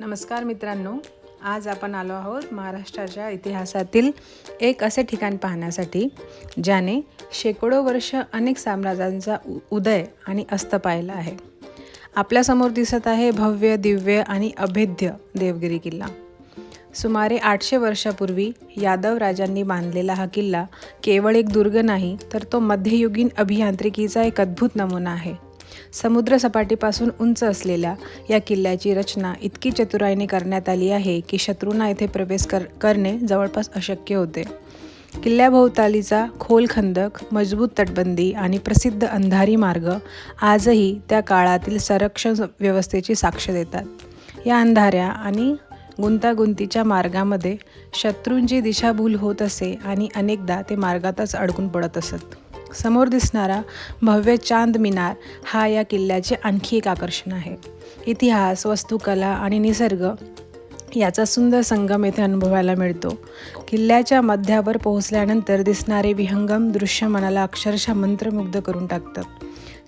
नमस्कार मित्रांनो, आज आपण आलो आहोत महाराष्ट्राच्या इतिहासातील एक असे ठिकाण पाहण्यासाठी ज्याने शेकडो वर्ष अनेक साम्राज्यांचा उदय आणि अस्त पाहिला आहे. आपल्यासमोर दिसत आहे भव्य, दिव्य आणि अभेद्य देवगिरी किल्ला. सुमारे 800 वर्षापूर्वी यादव राजांनी बांधलेला हा किल्ला केवळ एक दुर्ग नाही, तर तो मध्ययुगीन अभियांत्रिकीचा एक अद्भुत नमुना आहे. समुद्र सपाटीपासून उंच असलेल्या या किल्ल्याची रचना इतकी चतुराईने करण्यात आली आहे की शत्रूंना येथे प्रवेश करणे जवळपास अशक्य होते. किल्ल्याभोवतालीचा खोल खंदक, मजबूत तटबंदी आणि प्रसिद्ध अंधारी मार्ग आजही त्या काळातील संरक्षण व्यवस्थेची साक्ष देतात. या अंधाऱ्या आणि गुंतागुंतीच्या मार्गामध्ये शत्रूंची दिशाभूल होत असे आणि अनेकदा ते मार्गातच अडकून पडत असत. समोर दिसणारा भव्य चांद मिनार हा या किल्ल्याचे आणखी एक आकर्षण आहे. इतिहास, वास्तुकला आणि निसर्ग याचा सुंदर संगम येथे अनुभवायला मिळतो. किल्ल्याच्या मध्यावर पोहोचल्यानंतर दिसणारे विहंगम दृश्य मनाला अक्षरशः मंत्रमुग्ध करून टाकतात.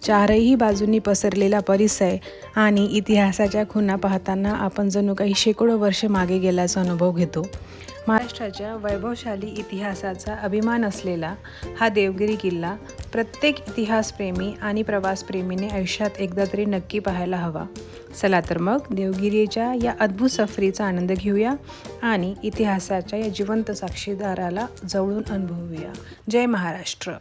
चारही बाजूंनी पसरलेला परिसर आणि इतिहासाच्या खुणा पाहताना आपण जणू काही शेकडो वर्षे मागे गेल्याचा अनुभव घेतो. महाराष्ट्राच्या वैभवशाली इतिहासाचा अभिमान असलेला हा देवगिरी किल्ला प्रत्येक इतिहासप्रेमी आणि प्रवासप्रेमीने आयुष्यात एकदा तरी नक्की पाहायला हवा. चला तर मग देवगिरीच्या या अद्भुत सफरीचा आनंद घेऊया आणि इतिहासाच्या या जिवंत साक्षीदाराला जवळून अनुभवूया. जय महाराष्ट्र.